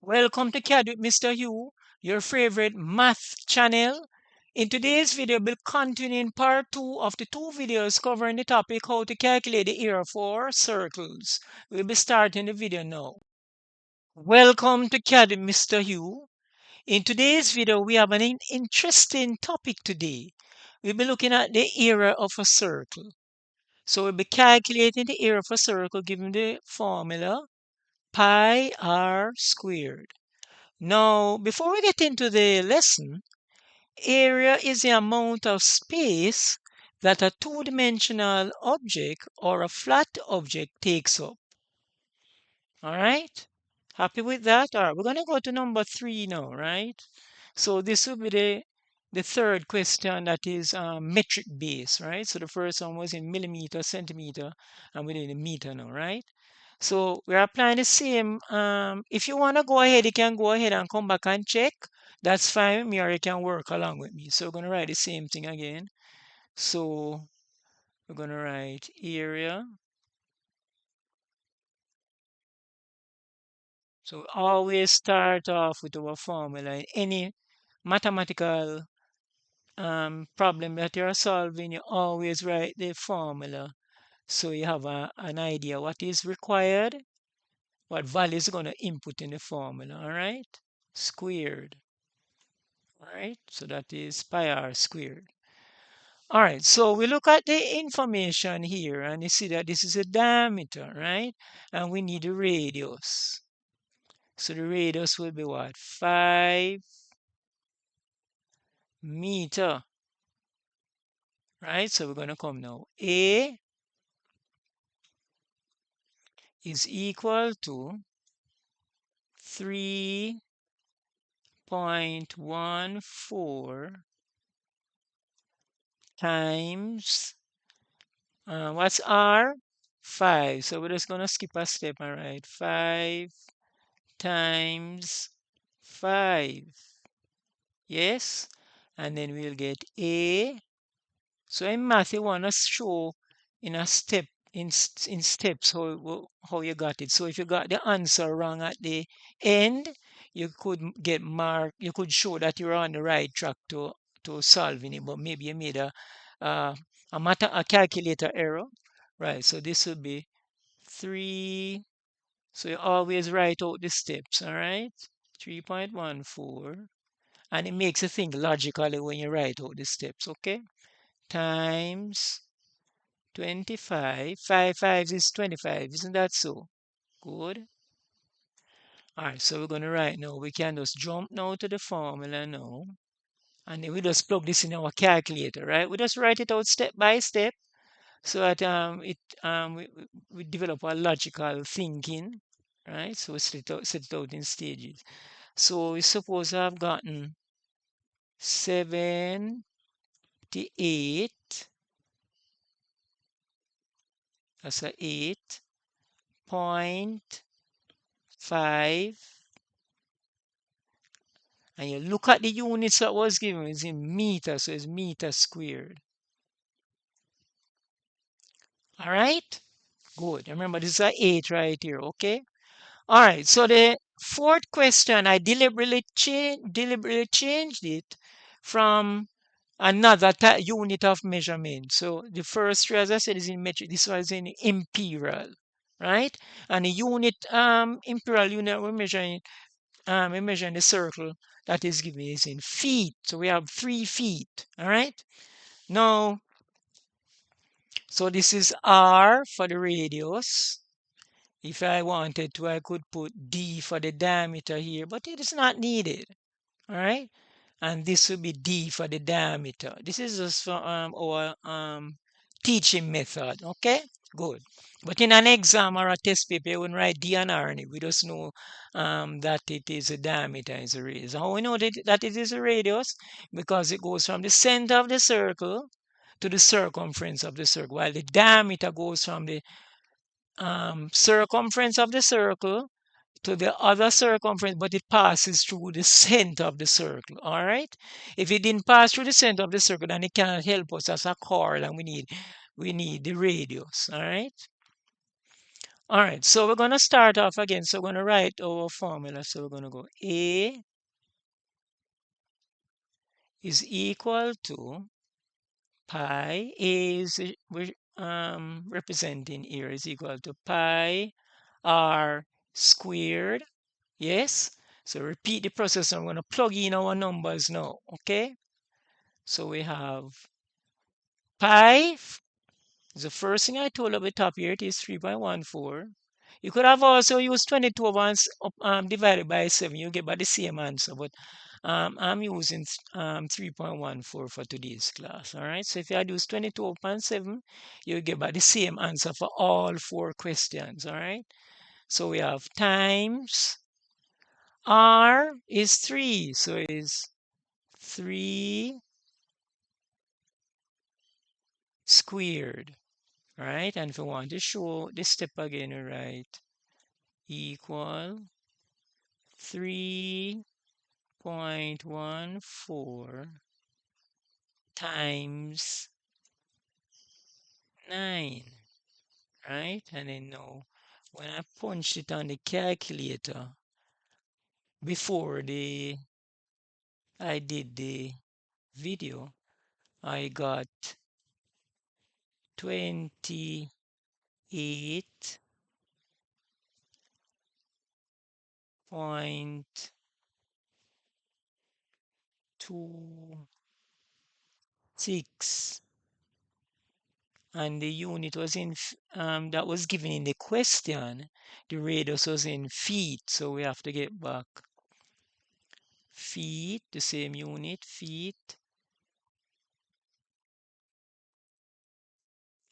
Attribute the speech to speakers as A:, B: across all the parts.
A: Welcome to CAD with Mr. Hugh, your favorite math channel. In today's video, we'll continue in part 2 of the 2 videos covering the topic how to calculate the area for circles. We'll be starting the video now. Welcome to CAD with Mr. Hugh. In today's video, we have an interesting topic today. We'll be looking at the area of a circle. So we'll be calculating the area of a circle given the formula pi r squared. Now, before we get into the lesson, area is the amount of space that a two-dimensional object or a flat object takes up. All right? Happy with that? All right, we're going to go to number 3 now, right? So this will be the third question that is metric base, right? So the first one was in millimeter, centimeter, and we're doing a meter now, right? So we're applying the same. If you want to go ahead, you can go ahead and come back and check. That's fine with me, or you can work along with me. So we're going to write the same thing again. So we're going to write area. So always start off with our formula. In any mathematical problem that you're solving, you always write the formula. So you have an idea what is required, what value is going to input in the formula, all right? Squared. All right, so that is pi r squared. All right, so we look at the information here and you see that this is a diameter, right? And we need a radius. So the radius will be what? 5 meter, right? So we're going to come now. A is equal to 3.14 times, what's R? 5. So we're just going to skip a step and write 5 times 5. Yes? And then we'll get A. So in math, you want to show in a step, in steps, how you got it. So if you got the answer wrong at the end, you could get marked, you could show that you're on the right track to solving it, but maybe you made uh, a calculator error. Right, so this would be 3. So you always write out the steps, all right? 3.14. And it makes you think logically when you write out the steps, okay? Times 25. 5 5 is 25, isn't that so? Good. All right, so we're going to write now. We can just jump now to the formula now. And then we just plug this in our calculator, right? We just write it out step by step so that we develop a logical thinking, right? So we set it out in stages. So we suppose I've gotten 78. That's a 8.5. And you look at the units that was given, it's in meters, so it's meter squared. All right? Good. Remember, this is a 8 right here, okay? All right, so the fourth question, I deliberately changed it from another unit of measurement. So the first three, as I said, is in metric. This one is in imperial, right? And the unit, imperial unit we're measuring the circle that is given is in feet. So we have 3 feet, all right? Now, so this is R for the radius. If I wanted to, I could put D for the diameter here, but it is not needed, all right? And this will be D for the diameter. This is just for our teaching method, okay? Good. But in an exam or a test paper, you wouldn't write D and R in it. We just know that it is a diameter, is a radius. How we know that it is a radius? Because it goes from the center of the circle to the circumference of the circle, while the diameter goes from the circumference of the circle to the other circumference, but it passes through the center of the circle. All right. If it didn't pass through the center of the circle, then it cannot help us as a chord, and we need the radius. All right. All right, so we're going to start off again. So we're going to write our formula. So we're going to go A is equal to pi. A is we're representing here is equal to pi r squared. Yes. So repeat the process. I'm going to plug in our numbers now. Okay. So we have pi. The first thing I told up the top here, it is 3.14. You could have also used 22 once divided by 7. You get about the same answer, but I'm using 3.14 for today's class. All right. So if you had used 22 upon 7, you get about the same answer for all 4 questions. All right. So we have times r is 3. So it is 3 squared. Right? And if we want to show this step again, we write equal 3.14 times 9, right? And then now, when I punched it on the calculator before I did the video, I got 28.26, and the unit was in that was given in the question. The radius was in feet, so we have to get back feet, the same unit, feet.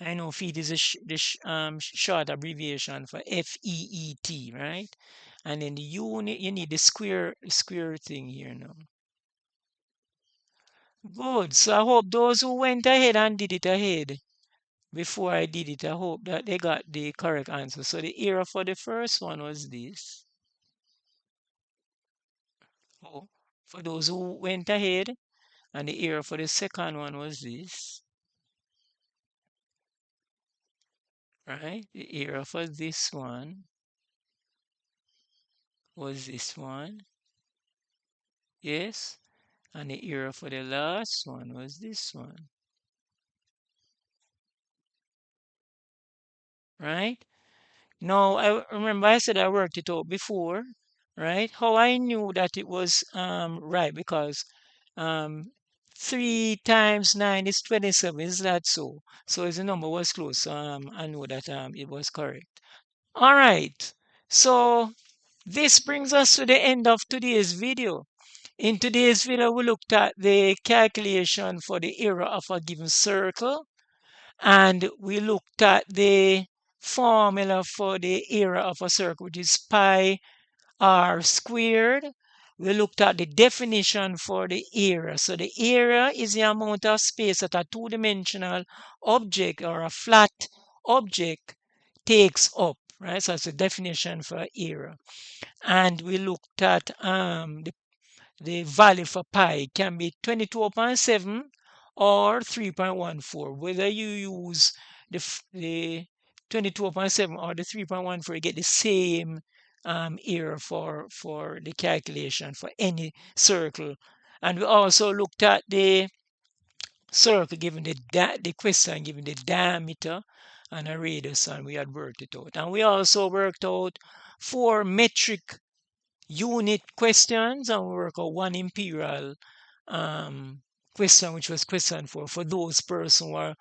A: I know feet is the short abbreviation for FEET, right? And then the unit, you need the square thing here now. Good. So I hope those who went ahead and did it ahead before I did it, I hope that they got the correct answer. So the error for the first one was this. Oh, for those who went ahead, and the error for the second one was this, right? The error for this one was this one, yes? And the error for the last one was this one, right? Now, I remember I said I worked it out before, right? How I knew that it was right, because um, 3 times 9 is 27, is that so? So as the number was close, so I know that it was correct. All right, so this brings us to the end of today's video. In today's video, we looked at the calculation for the area of a given circle, and we looked at the formula for the area of a circle, which is pi r squared. We looked at the definition for the area. So the area is the amount of space that a two-dimensional object or a flat object takes up, right? So that's the definition for area. And we looked at the value for pi can be 22.7 or 3.14. Whether you use the 22.7 or the 3.14, you get the same error for the calculation for any circle. And we also looked at the circle given the question given the diameter and a radius, and we had worked it out. And we also worked out 4 metric unit questions, and we work out 1 imperial question, which was question for those persons who are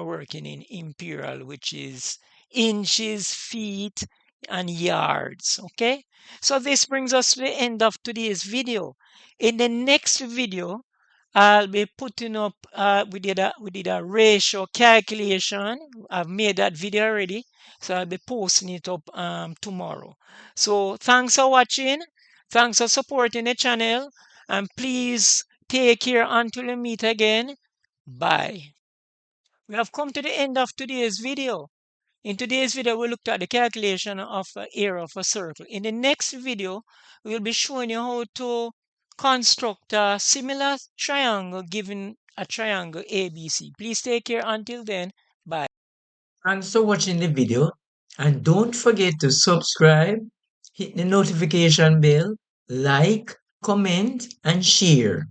A: working in imperial, which is inches, feet, and yards. Okay, so this brings us to the end of today's video. In the next video, I'll be putting up we did a ratio calculation. I've made that video already, so I'll be posting it up tomorrow. So thanks for watching. Thanks for supporting the channel, and please take care until we meet again. Bye. We have come to the end of today's video. In today's video, we looked at the calculation of the area of a circle. In the next video, we'll be showing you how to construct a similar triangle given a triangle ABC. Please take care until then. Bye.
B: Thanks for watching the video. And don't forget to subscribe, hit the notification bell, like, comment, and share.